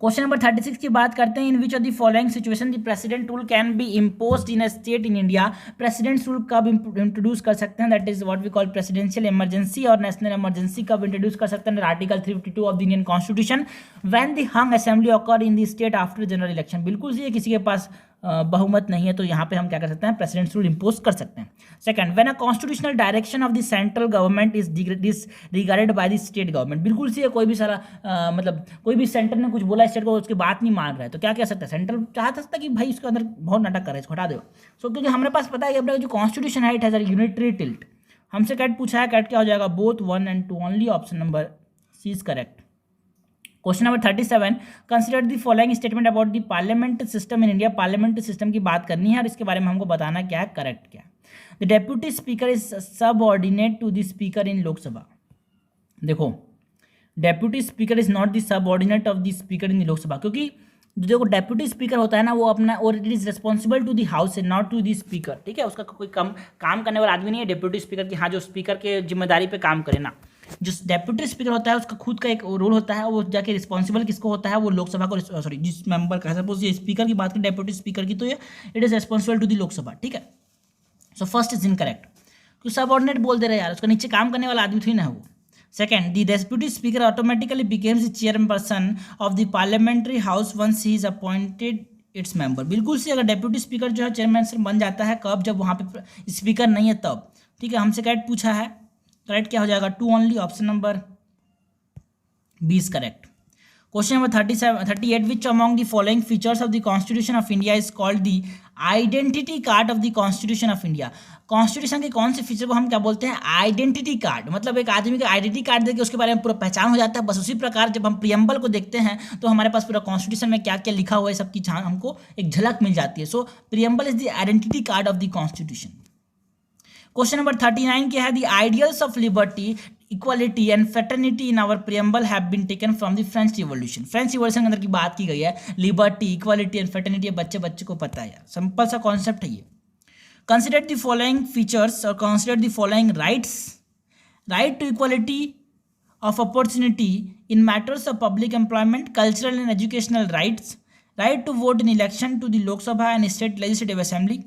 Question number 36 की बात करते हैं। In which of the following situation the president rule can be imposed in a state in India. President's rule कब इंट्रोड्यूस कर सकते हैं, that is what we call presidential emergency. और नेशनल इमरजेंसी कब इंट्रोड्यूस कर सकते हैं, article 352 of the Indian constitution, when the hung assembly occur in the state after general election. बिल्कुल ये किसी के पास बहुमत नहीं है तो यहाँ पे हम क्या कर सकते हैं, प्रेसिडेंट्स रूल इम्पोज कर सकते हैं। Second, when a constitutional direction of the central government is disregarded by the state government. बिल्कुल सी है, कोई भी सारा मतलब कोई भी सेंटर ने कुछ बोला स्टेट को, उसकी बात नहीं मान रहा है तो क्या कह सकता है, सेंट्रल चाह सकता है कि भाई इसके अंदर बहुत नाटक कर रहा है, इसको हटा दो। सो क्योंकि हमारे पास पता है कि अपना जो कॉन्स्टिट्यूशन है it has a unitary tilt. हमसे कैट पूछा है, कैट क्या हो जाएगा, both 1 and 2 only. Option number C is correct. Question number 37, consider the following statement about the parliament system in India. Parliament system की बात करनी है और इसके बारे में हमको बताना क्या है, करेक्ट क्या है। The deputy speaker is subordinate to the speaker in Lok Sabha. देखो, deputy speaker is not the subordinate of the speaker in Lok Sabha, क्योंकि जो डेप्यूटी स्पीकर होता है ना वो अपना, और it is responsible to the house and not to the speaker. ठीक है, उसका कोई काम करने वाला आदमी नहीं है डेप्यूटी स्पीकर की, हाँ जो स्पीकर के जिम्मेदारी पे काम करे ना। जो डेप्यूटी स्पीकर होता है उसका खुद का एक रोल होता है, वो जाके रिस्पॉन्सिबल किसको होता है, वो लोकसभा को, सॉरी जिस मेंबर का, सपोज ये स्पीकर की बात करें डेप्यूटी स्पीकर की, तो ये it is responsible to the Lok Sabha. ठीक है, सो फर्स्ट इज इनकरेक्ट, क्योंकि सबऑर्डिनेट बोल दे रहे यार, उसका नीचे काम करने वाला आदमी थी ना वो। Second, the deputy speaker automatically becomes the chairperson of the parliamentary house once he is appointed its member. बिल्कुल से, अगर डेप्यूटी स्पीकर जो है चेयरमैन बन जाता है, कब, जब वहाँ पे स्पीकर नहीं है तब। ठीक है, हमसे करेक्ट पूछा है, करेक्ट क्या हो जाएगा, 2 only. Option number B is correct. Question number 38, which among the following features of the constitution of India is called the identity card of the constitution of India. Constitution के कौन से फीचर को हम क्या बोलते हैं, आइडेंटिटी कार्ड। मतलब एक आदमी का आइडेंटिटी कार्ड देके उसके बारे में पूरा पहचान हो जाता है। बस उसी प्रकार जब हम प्रियम्बल को देखते हैं तो हमारे पास पूरा कॉन्स्टिट्यूशन में क्या क्या लिखा हुआ है सबकी हमको एक झलक मिल जाती है। So preamble is the identity card of the constitution. Question number 39 क्या है, the ideals of liberty, equality and fraternity in our preamble have been taken from the French revolution. French revolution के अंदर की बात की गई है, लिबर्टी, इक्वालिटी एंड फ्रेटर्निटी, बच्चे को पता है यार, सिंपल सा कॉन्सेप्ट है ये। कंसिडर द फॉलोइंग फीचर्स और consider the following rights, right to equality of opportunity in matters of public employment, cultural and educational rights, right to vote in election to the Lok Sabha and state legislative assembly.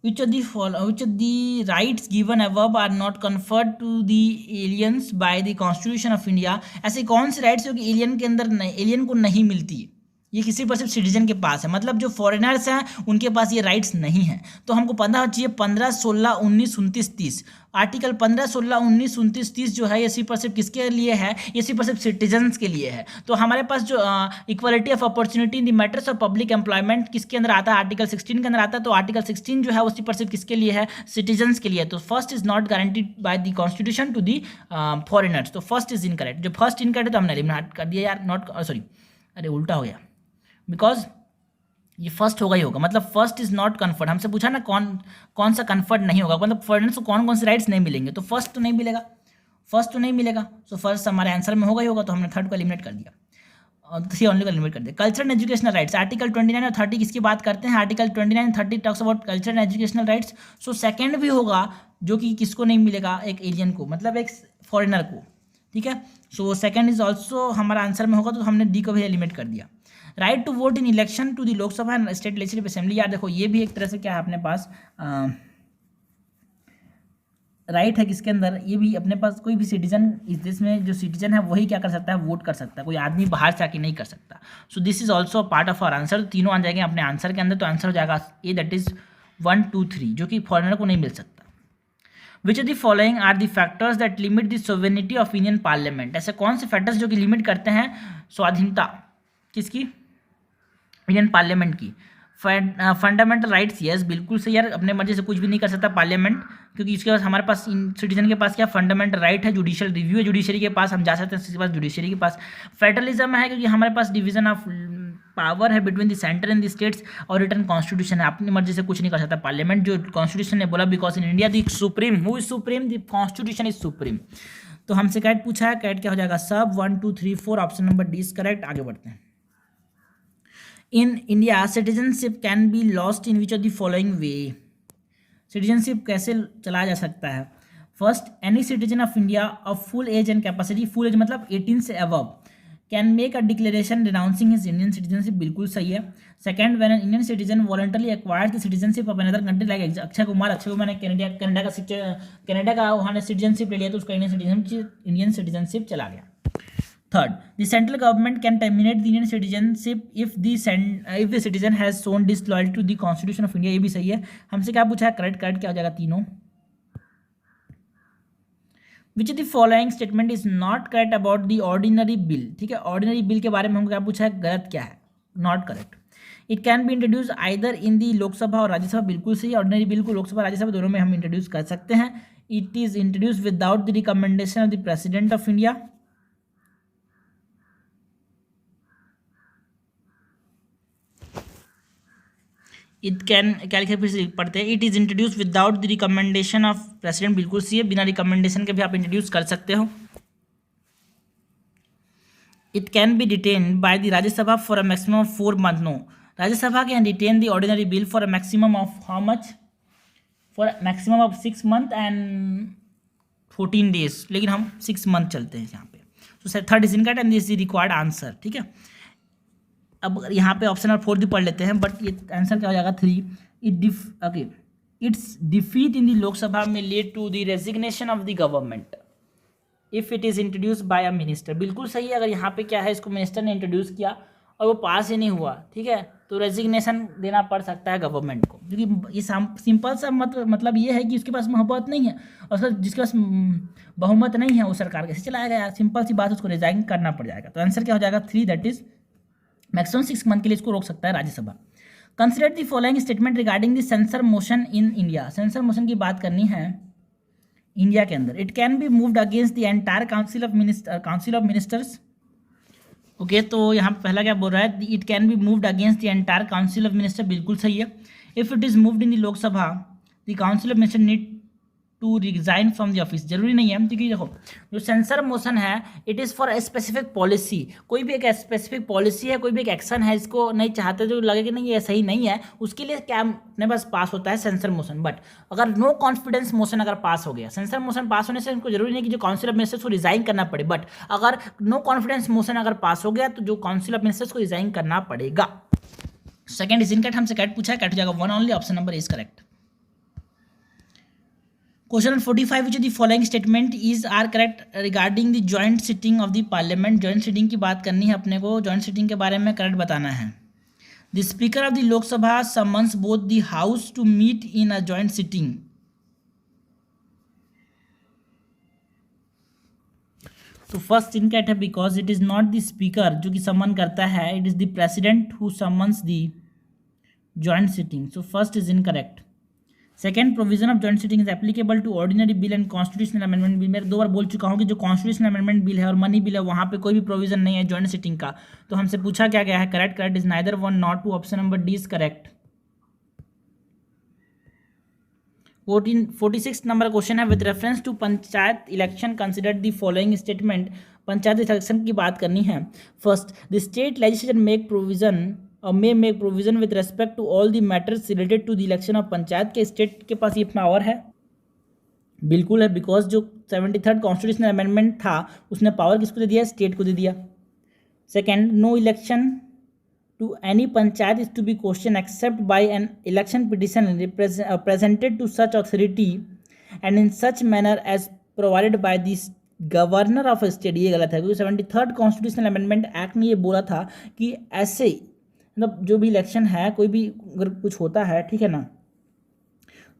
Which of the rights given above are not conferred to the aliens by the Constitution of India? ऐसे कौन से राइट्स जो कि एलियन के अंदर एलियन को नहीं मिलती है, ये किसी पर सिर्फ सिटीजन के पास है। मतलब जो फॉरेनर्स हैं उनके पास ये राइट्स नहीं हैं। तो हमको पता चाहिए 15, 16, 19, 29, 30, आर्टिकल 15, 16, 19, 29, 30 जो है ये सिर्फ और सिर्फ किसके लिए है, ये सिर्फ और सिर्फ सिटीजन्स के लिए है। तो हमारे पास जो equality of opportunity in the matters of public employment किसके अंदर आता है, आर्टिकल 16 के अंदर आता है। तो आर्टिकल 16 जो है वो सिर्फ और सिर्फ किसके लिए है, सिटीजन्स के लिए। तो first is not guaranteed by the constitution to the foreigners. तो फर्स्ट इज इनकरेक्ट। जो फर्स्ट इनकरेक्ट है तो हमने एलिमिनेट कर दिया यार, नॉट, सॉरी अरे उल्टा हो गया, बिकॉज ये फर्स्ट होगा ही होगा। मतलब फर्स्ट इज नॉट कन्फर्ड। हमसे पूछा ना कौन सा कन्फर्ड नहीं होगा, मतलब फॉरेनर्स को कौन कौन से राइट्स नहीं मिलेंगे, तो फर्स्ट तो नहीं मिलेगा, फर्स्ट तो नहीं मिलेगा। सो फर्स्ट हमारे आंसर में होगा ही होगा, तो हमने थर्ड को एलिमिनेट कर दिया। 3 ओनली का लिमिट कर दिया। Cultural and educational rights, article 29 और 30 किसकी बात करते हैं? Article 29 and 30 talks about cultural and educational rights. So second भी होगा जो कि किसको नहीं मिलेगा? एक एलियन को, मतलब एक फॉरेनर को, ठीक है। सो सेकंड इज ऑल्सो हमारा आंसर में होगा, तो हमने डी को भी एलिमिनेट कर दिया। Right to vote in election to the Lok Sabha and state legislative assembly, यार देखो ये भी एक तरह से क्या है अपने पास राइट है किसके अंदर? ये भी अपने पास कोई भी सिटीजन इस देश में जो सिटीजन है वही क्या कर सकता है? वोट कर सकता है, कोई आदमी बाहर से आके नहीं कर सकता। So this is also part of our answer. तीनों आ जाएंगे अपने आंसर के अंदर, तो आंसर हो जाएगा ए, दैट इज 1, 2, 3, जो कि फॉरेनर को नहीं मिल सकता। Which of the following are the factors that limit the sovereignty of Indian parliament, ऐसे कौन से फैक्टर्स जो कि लिमिट करते हैं स्वाधीनता किसकी? इंडियन पार्लियामेंट की। फंडामेंटल राइट्स, यस बिल्कुल सही यार, अपने मर्जी से कुछ भी नहीं कर सकता पार्लियामेंट, क्योंकि इसके पास हमारे पास सिटीजन के पास क्या फंडामेंटल राइट है? जुडिशियल रिव्यू है, जुडिशरी के पास हम जा सकते हैं, इसके पास जुडिशरी के पास। फेडरलिज्म है क्योंकि हमारे पास डिवीजन ऑफ पावर है between the centre and the states, और रिटर्न कॉन्स्टिट्यूशन है, अपनी मर्जी से कुछ नहीं कर सकता पार्लियामेंट, जो कॉन्स्टिट्यूशन ने बोला, because in India the supreme, who is supreme? The constitution is supreme. तो हमसे कैट पूछा है, कैट क्या हो जाएगा? सब 1, 2, 3, 4, option number D is correct. आगे बढ़ते हैं। In India citizenship can be lost in which of the following way, citizenship कैसे चला जा सकता है? First, any citizen of India of full age and capacity, full age मतलब 18 से above, can make a declaration renouncing his Indian citizenship, बिल्कुल सही है। Second, when an Indian citizen voluntarily acquires the citizenship of another country, like Akshay Kumar ने कनाडा का वहाँ ने सिटीजनशिप ले लिया, तो उसका इंडियन सिटीजनशिप चला गया। Third, the central government can terminate the Indian citizenship if the citizen has shown disloyalty to the constitution of India, ये भी सही है। हमसे क्या पूछा है? करेक्ट क्या हो जाएगा? तीनों। विच of the following statement is not correct about the ordinary bill, ठीक है, ऑर्डिनरी बिल के बारे में हमको क्या पूछा है? गलत क्या है? Not correct. It can be introduce either in the Lok Sabha और राज्यसभा, बिल्कुल सही, ऑर्डिनरी बिल को लोकसभा राज्यसभा दोनों में हम इंट्रोड्यूस कर सकते हैं। It is introduce without the recommendation of the president of India, it can क्या लिखे फिर से पढ़ते हैं? It is introduce without the recommendation of president, बिल्कुल सही है, बिना रिकमेंडेशन के भी आप इंट्रोड्यूस कर सकते हो। It can be detain by the Rajya Sabha for a maximum of 4 month, no, Rajya Sabha can detain the ordinary bill for a maximum of how much? For maximum of 6 month and 14 days, लेकिन हम 6 मंथ चलते हैं यहाँ पे। तो third is incorrect and this is required answer, ठीक है। अब यहाँ पे ऑप्शन नंबर 4 भी पढ़ लेते हैं, बट ये आंसर क्या हो जाएगा? 3। Its defeat in the Lok Sabha में lead to the resignation of the government if it is introduce by a minister, बिल्कुल सही है। अगर यहाँ पे क्या है, इसको मिनिस्टर ने इंट्रोड्यूस किया और वो पास ही नहीं हुआ, ठीक है, तो रेजिग्नेशन देना पड़ सकता है गवर्नमेंट को, क्योंकि ये सिंपल सा मतलब ये है कि उसके पास मोहब्बत नहीं है और उसका जिसके पास बहुमत नहीं है वो सरकार कैसे चलाया गया, सिंपल सी बात, उसको रिजाइन करना पड़ जाएगा। तो आंसर क्या हो जाएगा? 3, दैट इज मैक्सिमम 6 मंथ के लिए इसको रोक सकता है Rajya Sabha. Consider the following statement regarding the censure motion in India, censure motion की बात करनी है इंडिया के अंदर। It can be moved against the entire council of ministers, okay, तो यहाँ पहला क्या बोल रहा है? It can be moved against the entire council of minister, बिल्कुल सही है। If it is moved in the Lok Sabha the council of minister need to resign from the office, जरूरी नहीं है, क्योंकि देखो जो सेंसर मोशन है it is for a specific policy, कोई भी एक स्पेसिफिक पॉलिसी है, कोई भी एक एक्शन है, इसको नहीं चाहते जो लगे कि नहीं ये सही नहीं है, उसके लिए क्या अपने पास पास होता है सेंसर मोशन। बट अगर नो कॉन्फिडेंस मोशन अगर पास हो गया, सेंसर मोशन पास होने से उनको जरूरी नहीं कि जो काउंसिल ऑफ मिनिस्टर्स को रिजाइन करना पड़े, बट अगर नो कॉन्फिडेंस मोशन अगर पास हो गया तो जो काउंसिल ऑफ मिनिस्टर्स को रिजाइन करना पड़ेगा। सेकंड इज इनकरेक्ट, हमसे कैट पूछा है, कैट हो जाएगा 1 only, option number is correct. Question 45, which the following statement is are correct regarding the joint sitting of the parliament, joint sitting की बात करनी है अपने को, जॉइंट सिटिंग के बारे में करेक्ट बताना है। The speaker of the Lok Sabha summons both the house to meet in a joint sitting, तो फर्स्ट इनकरेक्ट है because it is not the speaker जो कि समन करता है, it is the president who summons the joint sitting, so first is incorrect. Second, provision of joint sitting is applicable to ordinary bill and constitutional amendment bill, मैं 2 बार बोल चुका हूँ कि जो कॉन्स्टिट्यूशनल अमेंडमेंट बिल है और मनी बिल है वहाँ पे कोई भी प्रोविजन नहीं है जॉइंट सिटिंग का। तो हमसे पूछा क्या गया है? Correct is neither 1 nor 2, option number D is correct. 46 number question है, with reference to panchayat election consider the following statement panchayat election की बात करनी है, first the state legislature make provision may make provision with respect to all the matters related to the election of panchayat के स्टेट के पास ये पावर है, बिल्कुल है, बिकॉज जो 73rd कॉन्स्टिट्यूशनल अमेंडमेंट था उसने पावर किसको दे दिया, स्टेट को दे दिया। Second, no election to any panchayat is to be question except by an election petition presented to such authority and in such manner as provided by this governor of state. ये गलत है, क्योंकि 73rd कॉन्स्टिट्यूशनल अमेंडमेंट एक्ट ने ये बोला था कि ऐसे मतलब जो भी इलेक्शन है, कोई भी अगर कुछ होता है, ठीक है ना,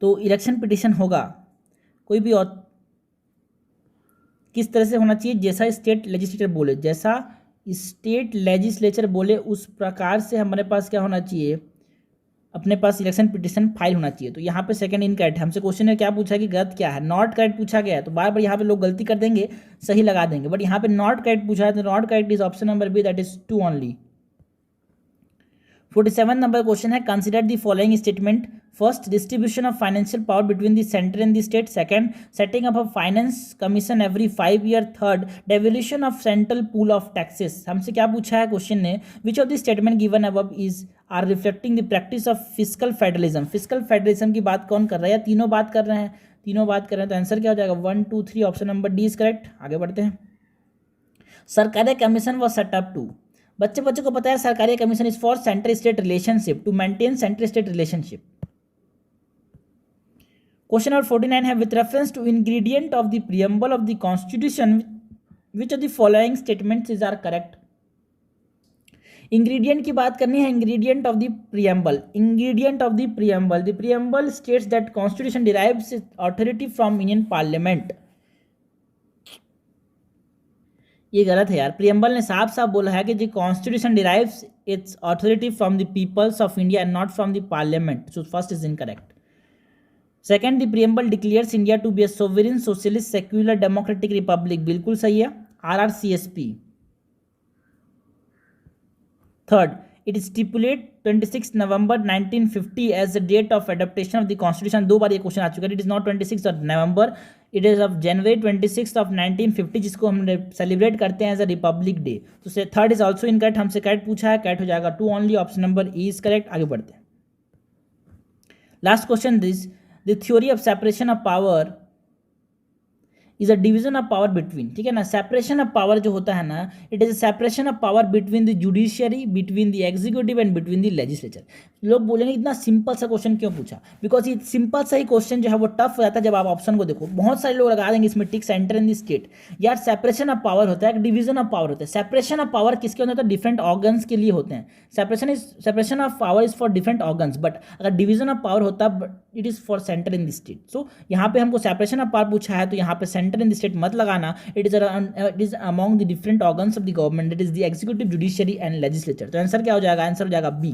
तो इलेक्शन पिटिशन होगा कोई भी और किस तरह से होना चाहिए, जैसा स्टेट लेजिस्लेचर बोले, जैसा स्टेट लेजिस्लेचर बोले उस प्रकार से हमारे पास क्या होना चाहिए, अपने पास इलेक्शन पिटिशन फाइल होना चाहिए। तो यहाँ पे सेकंड इनकरेक्ट है। हमसे क्वेश्चन में क्या पूछा कि गलत क्या है, नॉट करेक्ट पूछा गया है, तो बार बार यहाँ पे लोग गलती कर देंगे, सही लगा देंगे, बट यहाँ पे नॉट करेक्ट पूछा है, तो not correct is option number B, that is 2 only. 47 number question है, consider the following statement, first distribution of financial power between the centre and the state, second setting up of finance commission every 5 year, third devolution of central pool of taxes. हमसे क्या पूछा है क्वेश्चन ने, which of the statement given above is are reflecting the practice of fiscal federalism. Fiscal federalism की बात कौन कर रहा है, या तीनों बात कर रहे हैं, तीनों बात कर रहे हैं, तो आंसर क्या हो जाएगा 1 2 3, option number D is correct. आगे बढ़ते हैं। सरकारी कमीशन वॉज सेटअप टू, बच्चों को पता है Sarkaria commission is for centre state relationship, to maintain centre state relationship. Question number 49 है, with reference to ingredient of the preamble of the constitution which of the following statements is are correct. Ingredient की बात करनी है, ingredient of the preamble, ingredient of the preamble states that constitution derives authority from Indian parliament. ये गलत है यार, प्रीएम्बल ने साफ साफ बोला है कि जो constitution derives its authority from the peoples of India and not from the parliament, so first is incorrect. Second, the preamble declares India to be a sovereign socialist secular democratic republic, बिल्कुल सही है, RRCSP। Third, it stipulate 26 November 1950 as the date of adaptation of the constitution. 2 बार ये क्वेश्चन आ चुका है, it is not 26 of November, it is of January 26 of 1950, जिसको हम सेलिब्रेट करते हैं एज अ रिपब्लिक डे। तो थर्ड इज ऑल्सो इनकरेक्ट, हमसे करेक्ट पूछा है, करेक्ट हो जाएगा 2 only, option number E is correct. आगे बढ़ते हैं। Last question, this the theory of separation of power is a division of power between, ठीक है ना, सेपरेशन ऑफ पावर जो होता है ना, it is a separation of power between the judiciary, between the executive and between the legislature. लोग बोलेंगे इतना सिंपल सा क्वेश्चन क्यों पूछा, बिकॉज ये सिंपल सा ही क्वेश्चन जो है वो टफ हो जाता है जब आप ऑप्शन को देखो। बहुत सारे लोग लगा देंगे इसमें टिक, सेंटर इन द स्टेट। यार सेपरेशन ऑफ पावर होता है, एक डिवीजन ऑफ पावर होता है। सेपरेशन ऑफ पावर किसके होता है, डिफरेंट ऑर्गन्स के लिए होते हैं। Separation of power is for different organs, but अगर डिवीजन ऑफ पावर होता है it is for centre in the state. So यहाँ पे हमको सेपरेशन ऑफ पावर पूछा है, तो यहाँ पे सेंटर इन द स्टेट मत लगाना, it is among the different organs of the government, that is the executive, judiciary and legislature। तो आंसर क्या हो जाएगा, आंसर हो जाएगा बी।